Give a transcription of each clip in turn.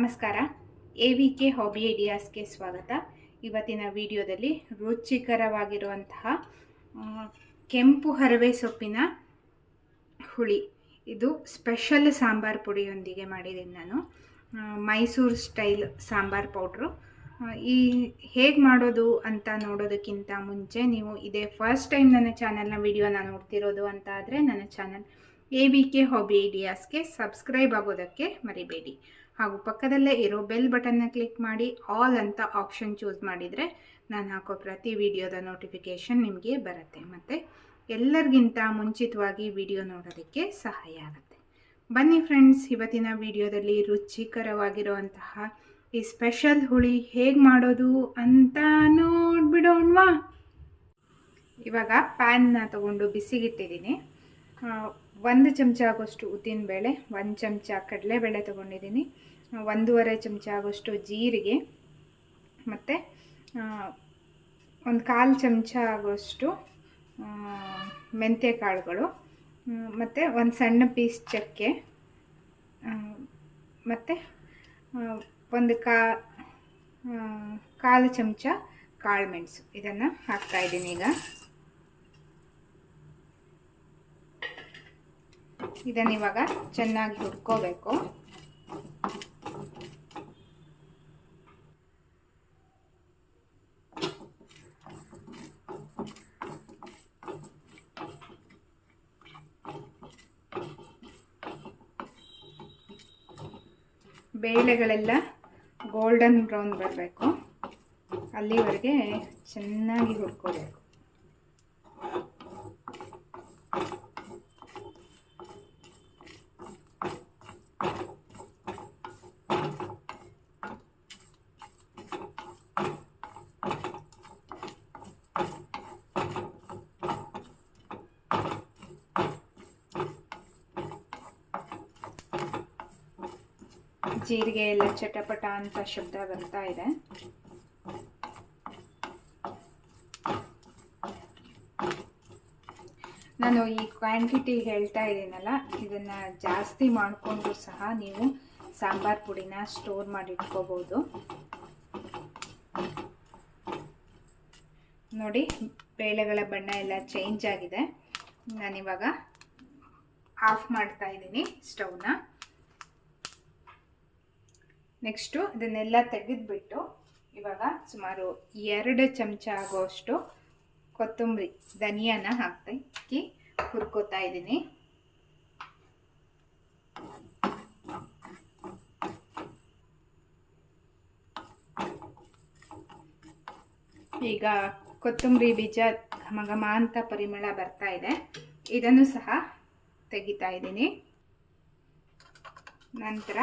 ನಮಸ್ಕಾರ. AVK hobby ಐಡಿಯಾಸ್ಗೆ ಸ್ವಾಗತ. ಇವತ್ತಿನ ವಿಡಿಯೋದಲ್ಲಿ ರುಚಿಕರವಾಗಿರುವಂತಹ ಕೆಂಪು ಹರವೆ ಸೊಪ್ಪಿನ ಹುಳಿ, ಇದು ಸ್ಪೆಷಲ್ ಸಾಂಬಾರ್ ಪುಡಿಯೊಂದಿಗೆ ಮಾಡಿದ್ದೀನಿ ನಾನು. Mysuru style sambar powder. ಈ ಹೇಗೆ ಮಾಡೋದು ಅಂತ ನೋಡೋದಕ್ಕಿಂತ ಮುಂಚೆ ನೀವು ಇದೇ ಫಸ್ಟ್ ಟೈಮ್ ನನ್ನ ಚಾನಲ್ನ ವಿಡಿಯೋನ ನೋಡ್ತಿರೋದು ಅಂತ ಆದರೆ ನನ್ನ ಚಾನಲ್ AVK ಹಾಬಿ ಐಡಿಯಾಸ್ಗೆ ಸಬ್ಸ್ಕ್ರೈಬ್ ಆಗೋದಕ್ಕೆ ಮರಿಬೇಡಿ. ಹಾಗೂ ಪಕ್ಕದಲ್ಲೇ ಇರೋ ಬೆಲ್ ಬಟನ್ನ ಕ್ಲಿಕ್ ಮಾಡಿ ಆಲ್ ಅಂತ ಆಪ್ಷನ್ ಚೂಸ್ ಮಾಡಿದರೆ ನಾನು ಹಾಕೋ ಪ್ರತಿ ವಿಡಿಯೋದ ನೋಟಿಫಿಕೇಷನ್ ನಿಮಗೆ ಬರುತ್ತೆ ಮತ್ತು ಎಲ್ಲರಿಗಿಂತ ಮುಂಚಿತವಾಗಿ ವಿಡಿಯೋ ನೋಡೋದಕ್ಕೆ ಸಹಾಯ ಆಗುತ್ತೆ. ಬನ್ನಿ ಫ್ರೆಂಡ್ಸ್, ಇವತ್ತಿನ ವಿಡಿಯೋದಲ್ಲಿ ರುಚಿಕರವಾಗಿರುವಂತಹ ಈ ಸ್ಪೆಷಲ್ ಹುಳಿ ಹೇಗೆ ಮಾಡೋದು ಅಂತ ನೋಡ್ಬಿಡೋಣವಾ. ಇವಾಗ ಪ್ಯಾನ್ನ ತಗೊಂಡು ಬಿಸಿಗಿಟ್ಟಿದ್ದೀನಿ. 1 ಚಮಚ ಆಗೋಷ್ಟು ಉದ್ದಿನಬೇಳೆ, 1 ಚಮಚ ಕಡಲೆಬೇಳೆ ತೊಗೊಂಡಿದ್ದೀನಿ, 1.5 ಚಮಚ ಆಗೋಷ್ಟು ಜೀರಿಗೆ ಮತ್ತು 1/4 ಚಮಚ ಆಗೋಷ್ಟು ಮೆಂತ್ಯ ಕಾಳುಗಳು ಮತ್ತು 1 ಸಣ್ಣ ಪೀಸ್ ಚಕ್ಕೆ ಮತ್ತು 1/4 ಚಮಚ ಕಾಳುಮೆಣಸು. ಇದನ್ನು ಹಾಕ್ತಾಯಿದ್ದೀನಿ. ಇದನ್ನು ಇವಾಗ ಚೆನ್ನಾಗಿ ಹುರ್ಕೋಬೇಕು. ಬೇಳೆಗಳೆಲ್ಲ ಗೋಲ್ಡನ್ ಬ್ರೌನ್ ಬರಬೇಕು, ಅಲ್ಲಿವರೆಗೆ ಚೆನ್ನಾಗಿ ಹುರ್ಕೋಬೇಕು. ಜೀರಿಗೆ ಎಲ್ಲ ಚಟಪಟ ಅಂತ ಶಬ್ದ ಬರ್ತಾ ಇದೆ. ನಾನು ಈ ಕ್ವಾಂಟಿಟಿ ಹೇಳ್ತಾ ಇದ್ದೀನಲ್ಲ, ಇದನ್ನು ಜಾಸ್ತಿ ಮಾಡಿಕೊಂಡು ಸಹ ನೀವು ಸಾಂಬಾರ್ ಪುಡಿನ ಸ್ಟೋರ್ ಮಾಡಿ ಇಟ್ಕೋಬೋದು. ನೋಡಿ, ಬೇಳೆಗಳ ಬಣ್ಣ ಎಲ್ಲ ಚೇಂಜ್ ಆಗಿದೆ. ನಾನಿವಾಗ ಆಫ್ ಮಾಡ್ತಾ ಇದ್ದೀನಿ ಸ್ಟವ್ನ. ನೆಕ್ಸ್ಟು ಇದನ್ನೆಲ್ಲ ತೆಗೆದುಬಿಟ್ಟು ಇವಾಗ ಸುಮಾರು 2 ಚಮಚ ಆಗೋಷ್ಟು ಕೊತ್ತಂಬರಿ ಧನಿಯಾನ ಹಾಕಿ ಹುರ್ಕೋತಾ ಇದ್ದೀನಿ. ಈಗ ಕೊತ್ತಂಬರಿ ಬೀಜ ಘಮ ಅಂತ ಪರಿಮಳ ಬರ್ತಾ ಇದೆ. ಇದನ್ನು ಸಹ ತೆಗಿತಾ ಇದ್ದೀನಿ. ನಂತರ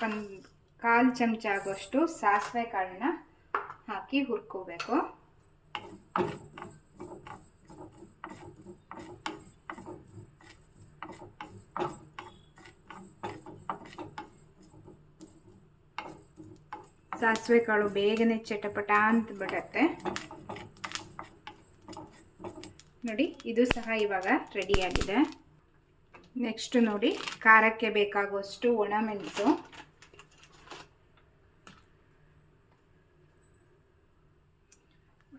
1/4 ಚಮಚ ಆಗೋಷ್ಟು ಸಾಸಿವೆ ಕಾಳನ್ನ ಹಾಕಿ ಹುರ್ಕೋಬೇಕು. ಸಾಸಿವೆ ಕಾಳು ಬೇಗನೆ ಚಟಪಟ ಅಂತ ಬಿಡುತ್ತೆ. ನೋಡಿ, ಇದು ಸಹ ಇವಾಗ ರೆಡಿಯಾಗಿದೆ. ನೆಕ್ಸ್ಟ್ ನೋಡಿ, ಖಾರಕ್ಕೆ ಬೇಕಾಗುವಷ್ಟು ಒಣಮೆಣಸು,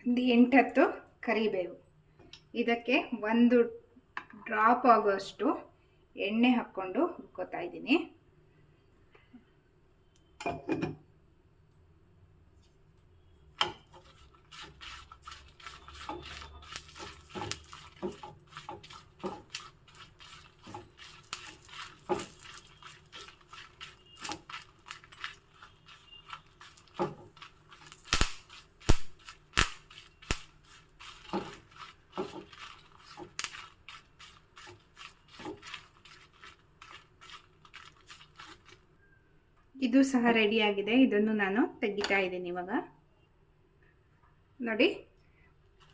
ಒಂದು 8-10 ಕರಿಬೇವು, ಇದಕ್ಕೆ 1 ಡ್ರಾಪ್ ಆಗೋಷ್ಟು ಎಣ್ಣೆ ಹಾಕ್ಕೊಂಡು ಹುರ್ಕೋತಾ ಇದ್ದೀನಿ. ಇದು ಸಹ ರೆಡಿಯಾಗಿದೆ. ಇದನ್ನು ನಾನು ತೆಗಿತಾ ಇದ್ದೀನಿ ಇವಾಗ. ನೋಡಿ,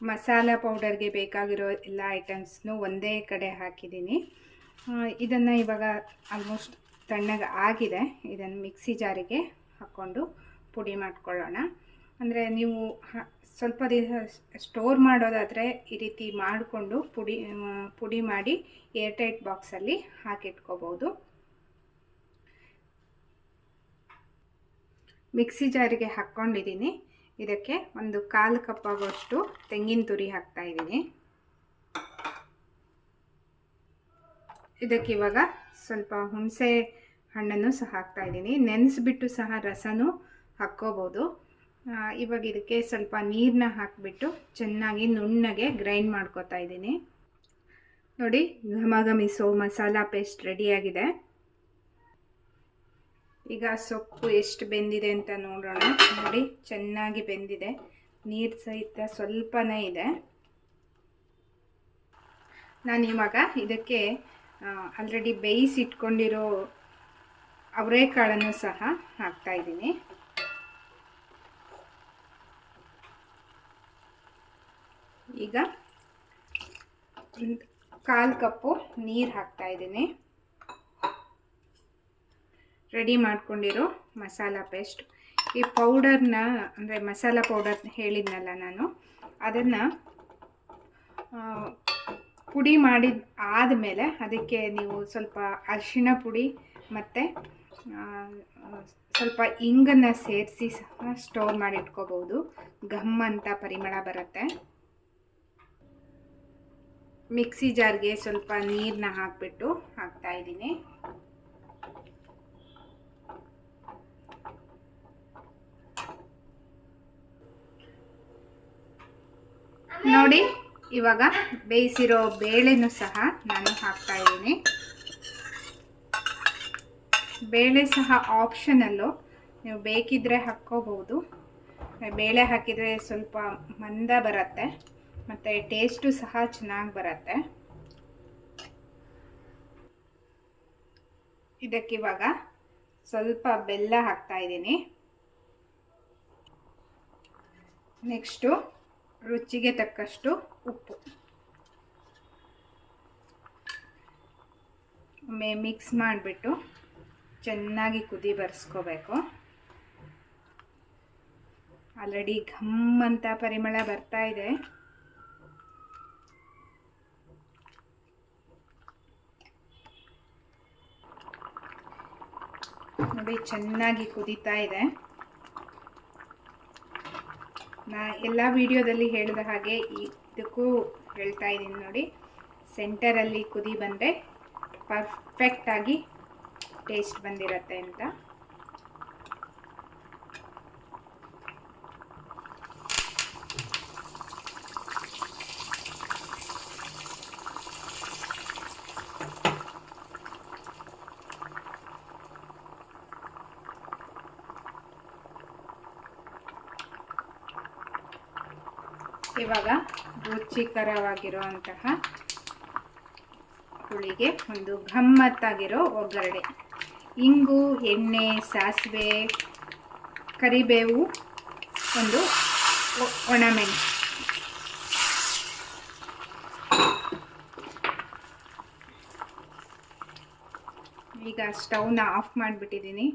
ಮಸಾಲ ಪೌಡರ್ಗೆ ಬೇಕಾಗಿರೋ ಎಲ್ಲ ಐಟಮ್ಸ್ನು ಒಂದೇ ಕಡೆ ಹಾಕಿದ್ದೀನಿ. ಇದನ್ನು ಇವಾಗ ಆಲ್ಮೋಸ್ಟ್ ತಣ್ಣಗೆ ಆಗಿದೆ. ಇದನ್ನು ಮಿಕ್ಸಿ ಜಾರಿಗೆ ಹಾಕ್ಕೊಂಡು ಪುಡಿ ಮಾಡ್ಕೊಳ್ಳೋಣ. ಅಂದರೆ ನೀವು ಸ್ವಲ್ಪ ದಿವಸ ಸ್ಟೋರ್ ಮಾಡೋದಾದರೆ ಈ ರೀತಿ ಮಾಡಿಕೊಂಡು ಪುಡಿ ಮಾಡಿ ಏರ್ಟೈಟ್ ಬಾಕ್ಸಲ್ಲಿ ಹಾಕಿಟ್ಕೋಬೋದು. ಮಿಕ್ಸಿ ಜಾರಿಗೆ ಹಾಕ್ಕೊಂಡಿದ್ದೀನಿ. ಇದಕ್ಕೆ ಒಂದು 1/4 ಕಪ್ ಆಗುವಷ್ಟು ತೆಂಗಿನ ತುರಿ ಹಾಕ್ತಾಯಿದ್ದೀನಿ. ಇದಕ್ಕೆ ಇವಾಗ ಸ್ವಲ್ಪ ಹುಣಸೆ ಹಣ್ಣನ್ನು ಸಹ ಹಾಕ್ತಾಯಿದ್ದೀನಿ. ನೆನೆಸ್ಬಿಟ್ಟು ಸಹ ರಸನೂ ಹಾಕ್ಕೋಬೋದು. ಇವಾಗ ಇದಕ್ಕೆ ಸ್ವಲ್ಪ ನೀರನ್ನ ಹಾಕಿಬಿಟ್ಟು ಚೆನ್ನಾಗಿ ನುಣ್ಣಗೆ ಗ್ರೈಂಡ್ ಮಾಡ್ಕೊತಾ ಇದ್ದೀನಿ. ನೋಡಿ, ಘಮಘಮಿಸೋ ಮಸಾಲ ಪೇಸ್ಟ್ ರೆಡಿಯಾಗಿದೆ. ಈಗ ಸೊಪ್ಪು ಎಷ್ಟು ಬೆಂದಿದೆ ಅಂತ ನೋಡೋಣ. ನೋಡಿ, ಚೆನ್ನಾಗಿ ಬೆಂದಿದೆ. ನೀರು ಸಹಿತ ಸ್ವಲ್ಪನೇ ಇದೆ. ನಾನಿವಾಗ ಇದಕ್ಕೆ ಆಲ್ರೆಡಿ ಬೇಯಿಸಿಟ್ಕೊಂಡಿರೋ ಅವರೆಕಾಳನ್ನು ಸಹ ಹಾಕ್ತಾಯಿದ್ದೀನಿ. ಈಗ 1/4 ಕಪ್ಪು ನೀರು ಹಾಕ್ತಾಯಿದ್ದೀನಿ. ರೆಡಿ ಮಾಡ್ಕೊಂಡಿರೋ ಮಸಾಲ ಪೇಸ್ಟ್, ಈ ಪೌಡರ್ನ ಅಂದರೆ ಮಸಾಲ ಪೌಡರ್ ಹೇಳಿದ್ನಲ್ಲ ನಾನು, ಅದನ್ನು ಪುಡಿ ಮಾಡಿದ ಆದಮೇಲೆ ಅದಕ್ಕೆ ನೀವು ಸ್ವಲ್ಪ ಅರಿಶಿಣ ಪುಡಿ ಮತ್ತು ಸ್ವಲ್ಪ ಇಂಗನ್ನು ಸೇರಿಸಿ ಸಹ ಸ್ಟೋರ್ ಮಾಡಿ ಇಟ್ಕೋಬೋದು. ಘಮ್ ಅಂತ ಪರಿಮಳ ಬರುತ್ತೆ. ಮಿಕ್ಸಿ ಜಾರ್ಗೆ ಸ್ವಲ್ಪ ನೀರನ್ನ ಹಾಕಿಬಿಟ್ಟು ಹಾಕ್ತಾಯಿದ್ದೀನಿ. ನೋಡಿ, ಇವಾಗ ಬೇಯಿಸಿರೋ ಬೇಳೆನೂ ಸಹ ನಾನು ಹಾಕ್ತಾಯಿದ್ದೀನಿ. ಬೇಳೆ ಸಹ ಆಪ್ಷನಲ್ಲು, ನೀವು ಬೇಕಿದ್ದರೆ ಹಾಕ್ಕೋಬೋದು. ಬೇಳೆ ಹಾಕಿದರೆ ಸ್ವಲ್ಪ ಮಂದ ಬರುತ್ತೆ ಮತ್ತು ಟೇಸ್ಟು ಸಹ ಚೆನ್ನಾಗಿ ಬರುತ್ತೆ. ಇದಕ್ಕಿವಾಗ ಸ್ವಲ್ಪ ಬೆಲ್ಲ ಹಾಕ್ತಾಯಿದ್ದೀನಿ. ನೆಕ್ಸ್ಟು ರುಚಿಗೆ ತಕ್ಕಷ್ಟು ಉಪ್ಪು. ಒಮ್ಮೆ ಮಿಕ್ಸ್ ಮಾಡಿಬಿಟ್ಟು ಚೆನ್ನಾಗಿ ಕುದಿ ಬರೆಸ್ಕೋಬೇಕು. ಆಲ್ರೆಡಿ ಘಮ್ ಅಂತ ಪರಿಮಳ ಬರ್ತಾ ಇದೆ. ನೋಡಿ, ಚೆನ್ನಾಗಿ ಕುದೀತಾ ಇದೆ. ನಾ ಎಲ್ಲ ವಿಡಿಯೋದಲ್ಲಿ ಹೇಳಿದ ಹಾಗೆ ಇದಕ್ಕೂ ಹೇಳ್ತಾ ಇದ್ದೀನಿ. ನೋಡಿ, ಸೆಂಟರಲ್ಲಿ ಕುದಿ ಬಂದರೆ ಪರ್ಫೆಕ್ಟಾಗಿ ಟೇಸ್ಟ್ ಬಂದಿರುತ್ತೆ ಅಂತ. ಇವಾಗ ರುಚಿಕರವಾಗಿರುವಂತಹ ಹುಳಿಗೆ ಒಂದು ಗಮ್ಮತ್ತಾಗಿರೋ ಒಗ್ಗರಣೆ. ಇಂಗು, ಎಣ್ಣೆ, ಸಾಸಿವೆ, ಕರಿಬೇವು, ಒಂದು ಒಣಮೆಣಸು. ಈಗ ಸ್ಟವ್ನ ಆಫ್ ಮಾಡಿಬಿಟ್ಟಿದ್ದೀನಿ.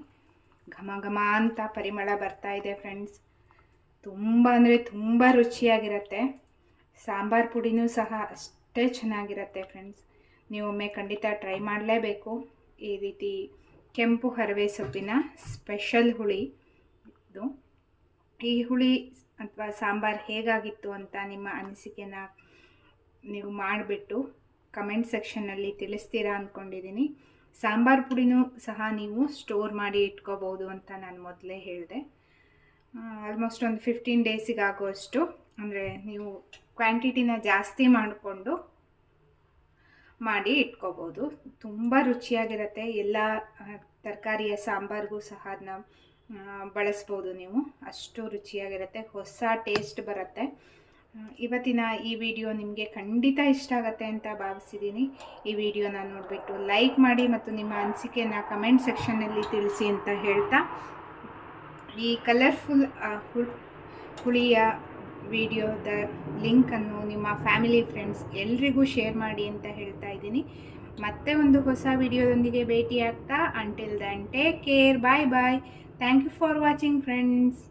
ಘಮ ಘಮ ಅಂತ ಪರಿಮಳ ಬರ್ತಾ ಇದೆ ಫ್ರೆಂಡ್ಸ್. ತುಂಬ ಅಂದರೆ ತುಂಬ ರುಚಿಯಾಗಿರುತ್ತೆ. ಸಾಂಬಾರು ಪುಡಿನೂ ಸಹ ಅಷ್ಟೇ ಚೆನ್ನಾಗಿರುತ್ತೆ ಫ್ರೆಂಡ್ಸ್. ನೀವು ಒಮ್ಮೆ ಖಂಡಿತ ಟ್ರೈ ಮಾಡಲೇಬೇಕು. ಈ ರೀತಿ ಕೆಂಪು ಹರವೆ ಸೊಪ್ಪಿನ ಸ್ಪೆಷಲ್ ಹುಳಿ ಇದು. ಈ ಹುಳಿ ಅಥವಾ ಸಾಂಬಾರು ಹೇಗಾಗಿತ್ತು ಅಂತ ನಿಮ್ಮ ಅನಿಸಿಕೆನ ನೀವು ಮಾಡಿಬಿಟ್ಟು ಕಮೆಂಟ್ ಸೆಕ್ಷನ್ನಲ್ಲಿ ತಿಳಿಸ್ತೀರಾ ಅಂದ್ಕೊಂಡಿದ್ದೀನಿ. ಸಾಂಬಾರು ಪುಡಿನೂ ಸಹ ನೀವು ಸ್ಟೋರ್ ಮಾಡಿ ಇಟ್ಕೋಬೋದು ಅಂತ ನಾನು ಮೊದಲೇ ಹೇಳಿದೆ. ಆಲ್ಮೋಸ್ಟ್ ಒಂದು 15 ಡೇಸಿಗೆ ಆಗುವಷ್ಟು, ಅಂದರೆ ನೀವು ಕ್ವಾಂಟಿಟಿನ ಜಾಸ್ತಿ ಮಾಡಿಕೊಂಡು ಮಾಡಿ ಇಟ್ಕೋಬೋದು. ತುಂಬ ರುಚಿಯಾಗಿರುತ್ತೆ. ಎಲ್ಲ ತರಕಾರಿಯ ಸಾಂಬಾರಿಗೂ ಸಹ ಅದನ್ನ ಬಳಸ್ಬೋದು ನೀವು. ಅಷ್ಟು ರುಚಿಯಾಗಿರುತ್ತೆ, ಹೊಸ ಟೇಸ್ಟ್ ಬರುತ್ತೆ. ಇವತ್ತಿನ ಈ ವಿಡಿಯೋ ನಿಮಗೆ ಖಂಡಿತ ಇಷ್ಟ ಆಗುತ್ತೆ ಅಂತ ಭಾವಿಸಿದ್ದೀನಿ. ಈ ವಿಡಿಯೋನ ನೋಡಿಬಿಟ್ಟು ಲೈಕ್ ಮಾಡಿ ಮತ್ತು ನಿಮ್ಮ ಅನಿಸಿಕೆಯನ್ನು ಕಮೆಂಟ್ ಸೆಕ್ಷನ್ನಲ್ಲಿ ತಿಳಿಸಿ ಅಂತ ಹೇಳ್ತಾ, ಈ ಕಲರ್ಫುಲ್ ಹುಳಿಯ ವಿಡಿಯೋದ ಲಿಂಕನ್ನು ನಿಮ್ಮ ಫ್ಯಾಮಿಲಿ ಫ್ರೆಂಡ್ಸ್ ಎಲ್ರಿಗೂ ಶೇರ್ ಮಾಡಿ ಅಂತ ಹೇಳ್ತಾ ಇದ್ದೀನಿ. ಮತ್ತೆ ಒಂದು ಹೊಸ ವಿಡಿಯೋದೊಂದಿಗೆ ಭೇಟಿ ಆಗ್ತಾ, until then take care, bye bye. Thank you for watching friends.